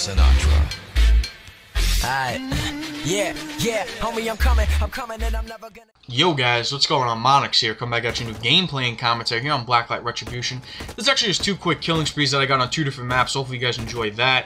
Sinatra. Alright. Yeah, homie, I'm coming, and I'm never gonna... Yo guys, what's going on? Monix here, come back at you new gameplay and commentary here on Blacklight Retribution. This is actually just 2 quick killing sprees that I got on 2 different maps, hopefully you guys enjoyed that.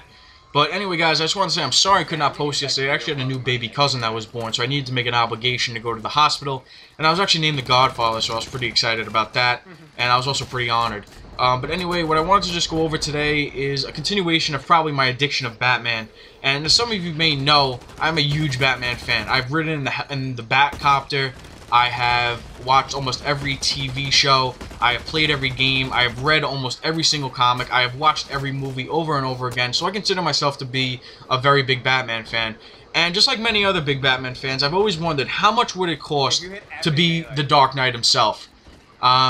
But anyway guys, I just want to say I'm sorry I could not post yesterday. I actually had a new baby cousin that was born, so I needed to make an obligation to go to the hospital. And I was actually named the Godfather, so I was pretty excited about that. And I was also pretty honored. But anyway, what I wanted to just go over today is a continuation of probably my addiction of Batman. And as some of you may know, I'm a huge Batman fan. I've ridden in the Batcopter. I have watched almost every TV show. I have played every game. I have read almost every single comic. I have watched every movie over and over again. So I consider myself to be a very big Batman fan. And just like many other big Batman fans, I've always wondered how much would it cost to be the Dark Knight himself.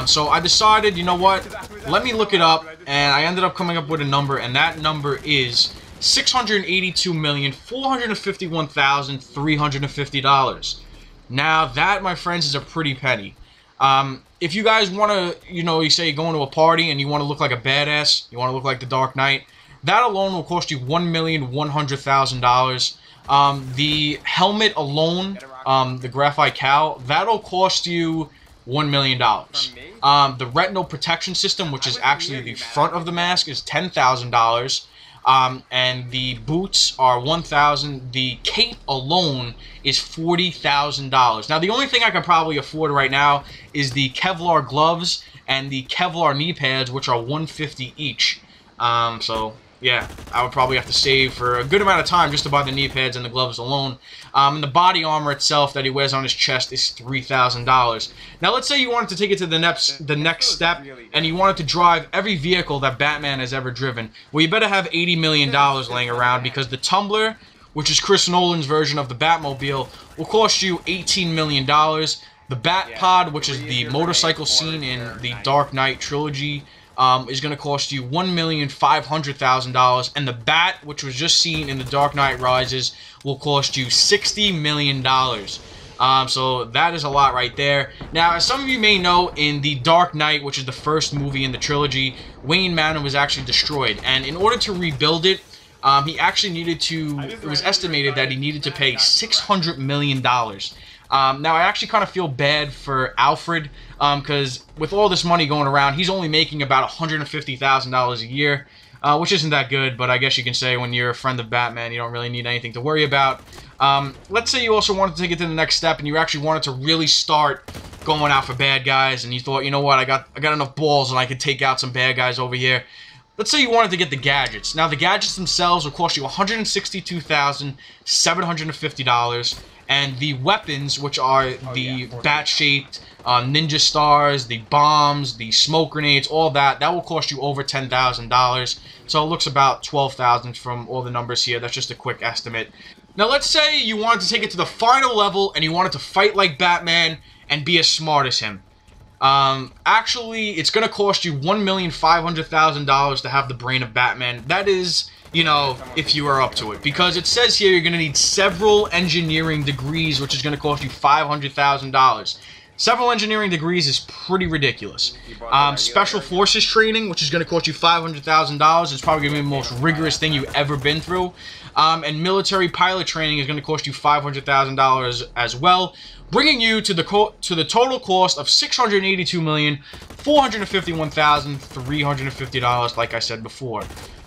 So I decided, you know what, let me look it up, and I ended up coming up with a number, and that number is $682,451,350. Now, that, my friends, is a pretty penny. If you guys want to, you say you're going to a party and you want to look like a badass, you want to look like the Dark Knight, that alone will cost you $1,100,000. The helmet alone, the graphite cowl, that'll cost you $1 million. The retinal protection system, which is actually the front of the mask, is $10,000. And the boots are $1,000. The cape alone is $40,000. Now, the only thing I can probably afford right now is the Kevlar gloves and the Kevlar knee pads, which are $150 each. So yeah, I would probably have to save for a good amount of time just to buy the knee pads and the gloves alone. And the body armor itself that he wears on his chest is $3,000. Now, let's say you wanted to take it to the next step, and you wanted to drive every vehicle that Batman has ever driven. Well, you better have $80 million laying around, because the Tumbler, which is Chris Nolan's version of the Batmobile, will cost you $18 million. The Bat Pod, which is the motorcycle scene in the Dark Knight trilogy, is going to cost you $1,500,000, and the Bat, which was just seen in The Dark Knight Rises, will cost you $60 million. So that is a lot right there. Now, as some of you may know, in The Dark Knight, which is the first movie in the trilogy, Wayne Manor was actually destroyed, and in order to rebuild it, he actually needed to, it was estimated that he needed to pay $600 million. Now, I actually kind of feel bad for Alfred, because with all this money going around, he's only making about $150,000 a year, which isn't that good, but I guess you can say when you're a friend of Batman, you don't really need anything to worry about. Let's say you also wanted to take it to the next step, and you actually wanted to really start going out for bad guys, and you thought, you know what, I got enough balls, and I could take out some bad guys over here. Let's say you wanted to get the gadgets. Now, the gadgets themselves will cost you $162,750. And the weapons, which are the bat-shaped ninja stars, the bombs, the smoke grenades, all that will cost you over $10,000. So it looks about $12,000 from all the numbers here. That's just a quick estimate. Now, let's say you wanted to take it to the final level and you wanted to fight like Batman and be as smart as him. Actually, it's going to cost you $1,500,000 to have the brain of Batman. That is, if you are up to it. Because it says here you're going to need several engineering degrees, which is going to cost you $500,000. Several engineering degrees is pretty ridiculous. Special Forces training, which is going to cost you $500,000. It's probably going to be the most rigorous thing you've ever been through. And military pilot training is going to cost you $500,000 as well, bringing you to the total cost of $682,451,350, like I said before.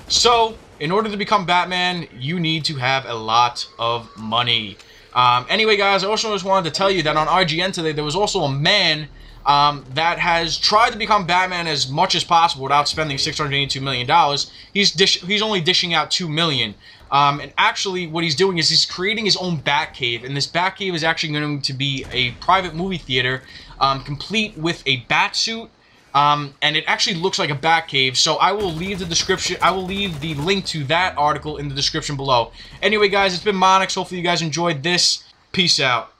So, in order to become Batman, you need to have a lot of money. Anyway, guys, I also just wanted to tell you that on IGN today, there was also a man that has tried to become Batman as much as possible without spending $682 million. He's only dishing out $2 million. And actually, what he's doing is he's creating his own Batcave, and this Batcave is actually going to be a private movie theater, complete with a Batsuit. And it actually looks like a Batcave, so I will leave the link to that article in the description below. Anyway, guys, it's been Monix. Hopefully you guys enjoyed this. Peace out.